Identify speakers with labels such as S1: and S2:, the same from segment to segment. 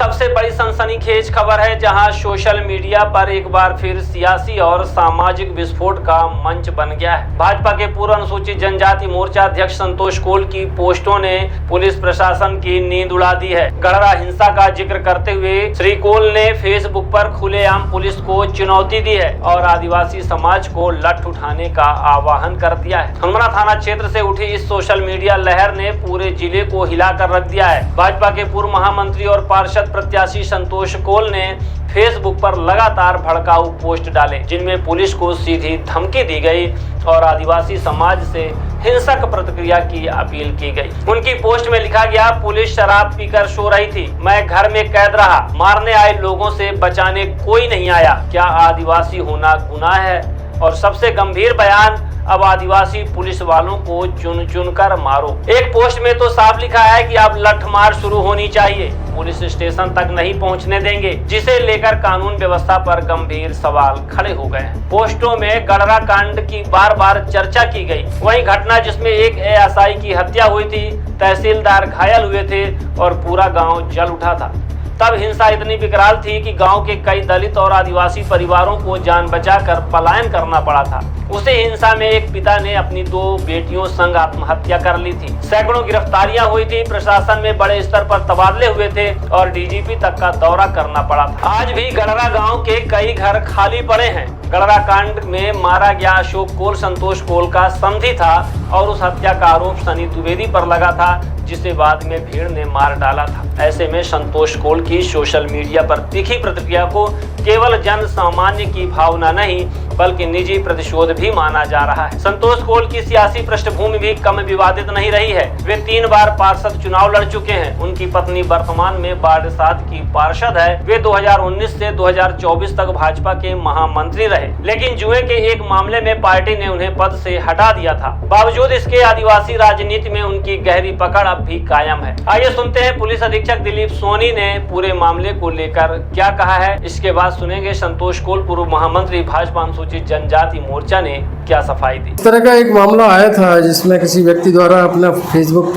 S1: सबसे बड़ी सनसनीखेज खबर है, जहां सोशल मीडिया पर एक बार फिर सियासी और सामाजिक विस्फोट का मंच बन गया है। भाजपा के पूर्व अनुसूचित जनजाति मोर्चा अध्यक्ष संतोष कोल की पोस्टों ने पुलिस प्रशासन की नींद उड़ा दी है। गढ़ड़ा हिंसा का जिक्र करते हुए श्री कोल ने फेसबुक पर खुलेआम पुलिस को चुनौती दी है और आदिवासी समाज को लठ उठाने का आह्वान कर दिया है। हनुमाना थाना क्षेत्र से उठी इस सोशल मीडिया लहर ने पूरे जिले को हिलाकर रख दिया है। भाजपा के पूर्व महामंत्री और पार्षद प्रत्याशी संतोष कोल ने फेसबुक पर लगातार भड़काऊ पोस्ट डाले, जिनमें पुलिस को सीधी धमकी दी गई और आदिवासी समाज से हिंसक प्रतिक्रिया की अपील की गई। उनकी पोस्ट में लिखा गया, पुलिस शराब पीकर सो रही थी, मैं घर में कैद रहा, मारने आए लोगों से बचाने कोई नहीं आया, क्या आदिवासी होना गुनाह है? और सबसे गंभीर बयान, अब आदिवासी पुलिस वालों को चुन चुन कर मारो। एक पोस्ट में तो साफ लिखा है कि अब लठमार शुरू होनी चाहिए, पुलिस स्टेशन तक नहीं पहुंचने देंगे, जिसे लेकर कानून व्यवस्था पर गंभीर सवाल खड़े हो गए हैं। पोस्टों में गढ़ड़ा कांड की बार बार चर्चा की गई। वहीं घटना जिसमें एक एएसआई की हत्या हुई थी, तहसीलदार घायल हुए थे और पूरा गाँव जल उठा था। तब हिंसा इतनी विकराल थी कि गांव के कई दलित और आदिवासी परिवारों को जान बचाकर पलायन करना पड़ा था। उसी हिंसा में एक पिता ने अपनी 2 बेटियों संग आत्महत्या कर ली थी। सैकड़ों गिरफ्तारियां हुई थी, प्रशासन में बड़े स्तर पर तबादले हुए थे और डीजीपी तक का दौरा करना पड़ा था। आज भी गढ़ड़ा गांव के कई घर खाली पड़े हैं। गढ़ड़ा कांड में मारा गया अशोक कोल संतोष कोल का समधी था और उस हत्या का आरोप सनी द्विवेदी पर लगा था, जिसे बाद में भीड़ ने मार डाला था। ऐसे में संतोष कोल की सोशल मीडिया पर तीखी प्रतिक्रिया को केवल जन सामान्य की भावना नहीं बल्कि निजी प्रतिशोध भी माना जा रहा है। संतोष कोल की सियासी पृष्ठभूमि भी कम विवादित नहीं रही है। वे 3 बार पार्षद चुनाव लड़ चुके हैं। उनकी पत्नी वर्तमान में वार्ड 7 की पार्षद है। वे 2019 से 2024 तक भाजपा के महामंत्री रहे, लेकिन जुए के एक मामले में पार्टी ने उन्हें पद से हटा दिया था। बावजूद इसके आदिवासी राजनीति में उनकी गहरी पकड़ अब भी कायम है। आइए सुनते हैं पुलिस अधीक्षक दिलीप सोनी ने पूरे मामले को लेकर क्या कहा है। इसके बाद सुनेंगे संतोष कोल पूर्व महामंत्री भाजपा अनुसूचित जनजाति मोर्चा ने क्या सफाई दी।
S2: इस तरह का एक मामला आया था जिसमें किसी व्यक्ति द्वारा अपना फेसबुक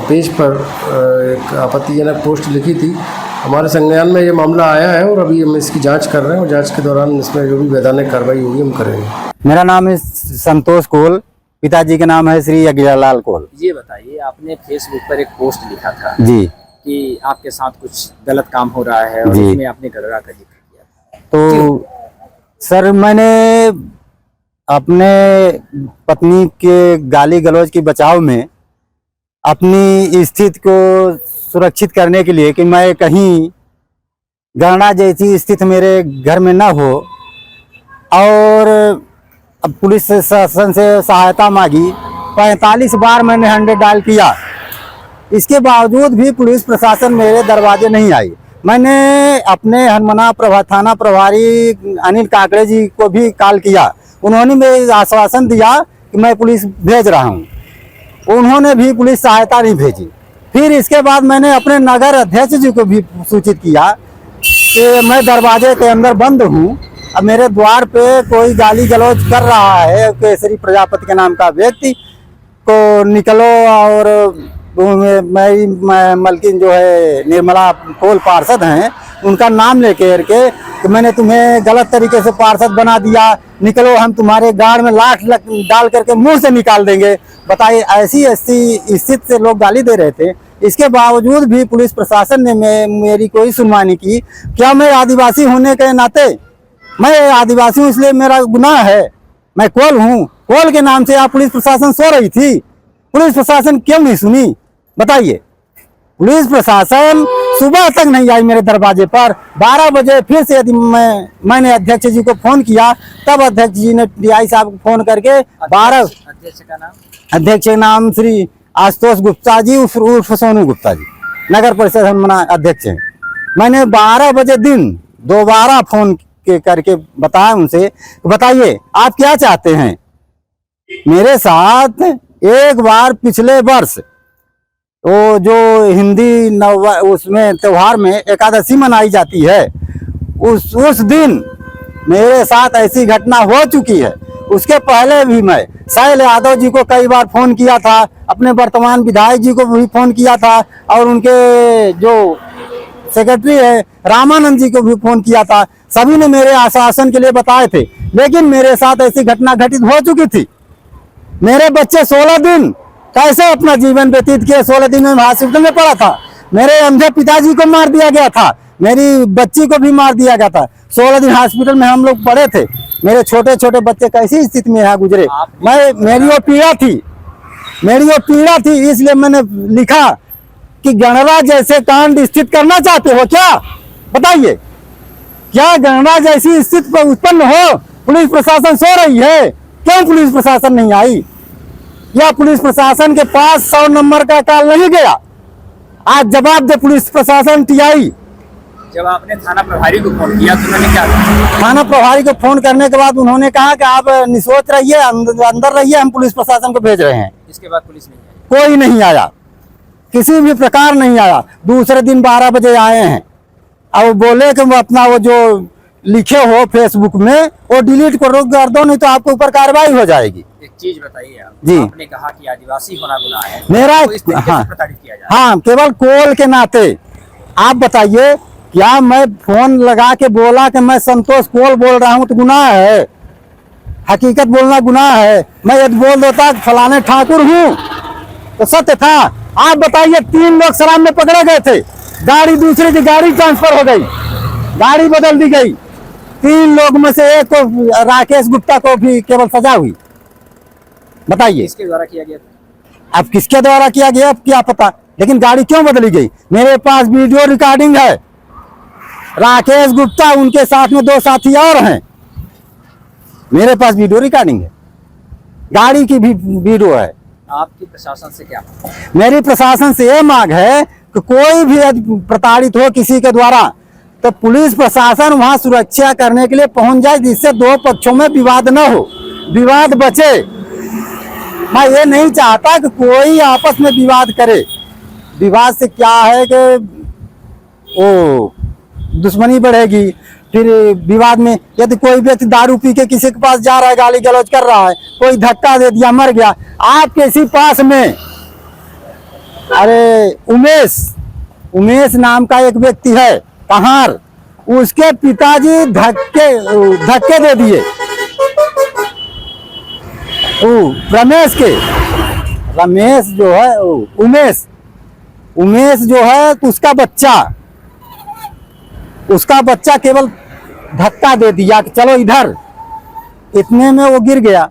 S2: पेज पर एक आपत्तिजनक पोस्ट लिखी थी। हमारे संज्ञान में ये मामला आया है और अभी हम इसकी जांच कर रहे हैं और जांच के दौरान इसमें जो भी वैधानिक कार्रवाई होगी हम करेंगे।
S3: मेरा नाम है संतोष कोल, पिताजी का नाम है श्री अज्ञालाल कोल।
S4: ये बताइए, आपने फेसबुक पर एक पोस्ट लिखा था
S3: जी
S4: कि आपके साथ कुछ गलत काम हो रहा है और उसमें आपने गढ़ड़ा का जिक्र किया।
S3: तो सर, मैंने अपने पत्नी के गाली गलौज की बचाव में अपनी स्थिति को सुरक्षित करने के लिए कि मैं कहीं गढ़ड़ा जैसी स्थिति मेरे घर में न हो, और अब पुलिस शासन से सहायता मांगी। 45 बार मैंने 100 डायल किया, इसके बावजूद भी पुलिस प्रशासन मेरे दरवाजे नहीं आई। मैंने अपने हनुमाना थाना प्रभारी अनिल काकड़े जी को भी कॉल किया, उन्होंने मुझे आश्वासन दिया कि मैं पुलिस भेज रहा हूं, उन्होंने भी पुलिस सहायता नहीं भेजी। फिर इसके बाद मैंने अपने नगर अध्यक्ष जी को भी सूचित किया कि मैं दरवाजे के अंदर बंद हूं, अब मेरे द्वार पे कोई गाली गलौज कर रहा है, केसरी प्रजापति के नाम का व्यक्ति को निकलो, और मेरी मलकिन जो है निर्मला कोल पार्षद हैं, उनका नाम लेकर के कि मैंने तुम्हें गलत तरीके से पार्षद बना दिया, निकलो, हम तुम्हारे गाड़ में लाठ डाल करके मुंह से निकाल देंगे। बताइए, ऐसी स्थिति से लोग गाली दे रहे थे। इसके बावजूद भी पुलिस प्रशासन ने मेरी कोई सुनवाई नहीं की। क्या मैं आदिवासी होने के नाते, मैं आदिवासी हूँ इसलिए मेरा गुनाह है? मैं कोल हूँ, कोल के नाम से आप पुलिस प्रशासन सो रही थी, पुलिस प्रशासन क्यों नहीं सुनी? बताइए। पुलिस प्रशासन सुबह तक नहीं आई मेरे दरवाजे पर। 12 बजे फिर से यदि मैंने अध्यक्ष जी को फोन किया, तब अध्यक्ष जी ने डीआई साहब को फोन करके 12 अध्यक्ष का नाम श्री आशुतोष गुप्ता जी उर्फ सोनू गुप्ता जी, नगर परिषद हनुमाना अध्यक्ष हैं। मैंने 12 बजे दिन दोबारा फोन करके बताया उनसे, बताइए आप क्या चाहते हैं मेरे साथ। एक बार पिछले वर्ष वो जो हिंदी उसमें त्योहार में एकादशी मनाई जाती है, उस दिन मेरे साथ ऐसी घटना हो चुकी है। उसके पहले भी मैं शैल यादव जी को कई बार फोन किया था, अपने वर्तमान विधायक जी को भी फोन किया था, और उनके जो सेक्रेटरी है रामानंद जी को भी फोन किया था, सभी ने मेरे आश्वासन के लिए बताए थे, लेकिन मेरे साथ ऐसी घटना घटित हो चुकी थी। मेरे बच्चे 16 दिन कैसे अपना जीवन व्यतीत किए, 16 दिन में हॉस्पिटल में पड़ा था। मेरे अंधे पिताजी को मार दिया गया था, मेरी बच्ची को भी मार दिया गया था। 16 दिन हॉस्पिटल में हम लोग पड़े थे। मेरे छोटे छोटे बच्चे कैसी स्थिति में यहाँ गुजरे, मेरी वो पीड़ा थी, इसलिए मैंने लिखा कि गणराज्य जैसे कांड स्थित करना चाहते हो क्या? बताइए, क्या गणराज्य जैसी स्थिति पर उत्पन्न हो? पुलिस प्रशासन सो रही है, क्यों पुलिस प्रशासन नहीं आई? या पुलिस प्रशासन के पास 100 नंबर का कॉल नहीं गया? आज जवाब दे पुलिस प्रशासन टीआई।
S4: जब आपने थाना प्रभारी को फोन किया तो उन्होंने क्या कहा?
S3: थाना प्रभारी को फोन करने के बाद उन्होंने कहा कि आप निसोच रहिए, अंदर रहिए, हम पुलिस प्रशासन को भेज रहे हैं।
S4: इसके बाद पुलिस नहीं आई?
S3: कोई नहीं आया, किसी भी प्रकार नहीं आया। दूसरे दिन 12 बजे आए हैं। अब बोले कि वो अपना वो जो लिखे हो फेसबुक में वो डिलीट कर दो, नहीं तो आपके ऊपर कार्रवाई हो जाएगी।
S4: एक चीज बताइए आप,
S3: जी।
S4: आपने कहा कि आदिवासी होना गुनाह है,
S3: मेरा
S4: तो इस तरीके से प्रताड़ित किया जा रहा है।
S3: हाँ, केवल कोल के नाते। आप बताइए, क्या मैं फोन लगा के बोला कि मैं संतोष कोल बोल रहा हूँ तो गुनाह है? हकीकत बोलना गुनाह है। मैं यदि बोल देता फलाने ठाकुर हूँ तो सत्य था। आप बताइए, 3 लोग शराब में पकड़े गए थे, गाड़ी दूसरे की गाड़ी ट्रांसफर हो गई, गाड़ी बदल दी गई। 3 लोग में से एक को, राकेश गुप्ता को भी केवल सजा हुई। बताइए,
S4: किसके द्वारा किया गया था?
S3: अब किसके द्वारा किया गया अब क्या पता, लेकिन गाड़ी क्यों बदली गई? मेरे पास वीडियो रिकॉर्डिंग है। राकेश गुप्ता, उनके साथ में 2 साथी और हैं, मेरे पास वीडियो रिकॉर्डिंग है, गाड़ी की भी वीडियो है।
S4: आपकी प्रशासन से क्या?
S3: मेरी प्रशासन से ये मांग है कि कोई भी यदि प्रताड़ित हो किसी के द्वारा तो पुलिस प्रशासन वहां सुरक्षा करने के लिए पहुंच जाए, जिससे 2 पक्षों में विवाद न हो, विवाद बचे। मैं ये नहीं चाहता कि कोई आपस में विवाद करे। विवाद से क्या है कि वो दुश्मनी बढ़ेगी। फिर विवाद में यदि कोई व्यक्ति दारू पी के किसी के पास जा रहा है, गाली गलौज कर रहा है, कोई धक्का दे दिया, मर गया। आपके इसी पास में अरे उमेश नाम का एक व्यक्ति है कहार, उसके पिताजी धक्के दे दिए रमेश जो है, उमेश जो है, तो उसका बच्चा केवल धक्का दे दिया कि चलो इधर, इतने में वो गिर गया।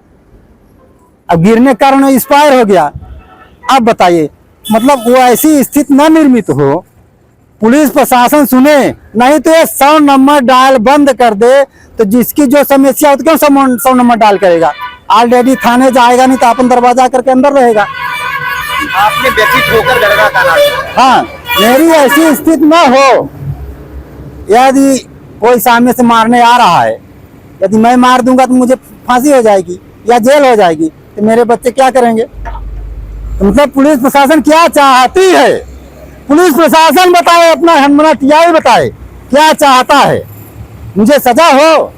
S3: अब गिरने के कारण एक्सपायर हो गया। अब बताइए, मतलब वो ऐसी स्थिति न निर्मित हो, पुलिस प्रशासन सुने, नहीं तो ये 100 नंबर डायल बंद कर दे, तो जिसकी जो समस्या होती है क्यों 100 नंबर डायल करेगा? ऑलरेडी थाने जाएगा नहीं तो अपन दरवाजा करके अंदर रहेगा।
S4: आपने व्यथित होकर गणना का नाम?
S3: हाँ, मेरी ऐसी स्थिति न हो। यदि कोई सामने से मारने आ रहा है, यदि मैं मार दूंगा तो मुझे फांसी हो जाएगी या जेल हो जाएगी, तो मेरे बच्चे क्या करेंगे? तो मतलब पुलिस प्रशासन क्या चाहती है? पुलिस प्रशासन बताए, अपना हमारा टीआई बताए क्या चाहता है। मुझे सजा हो,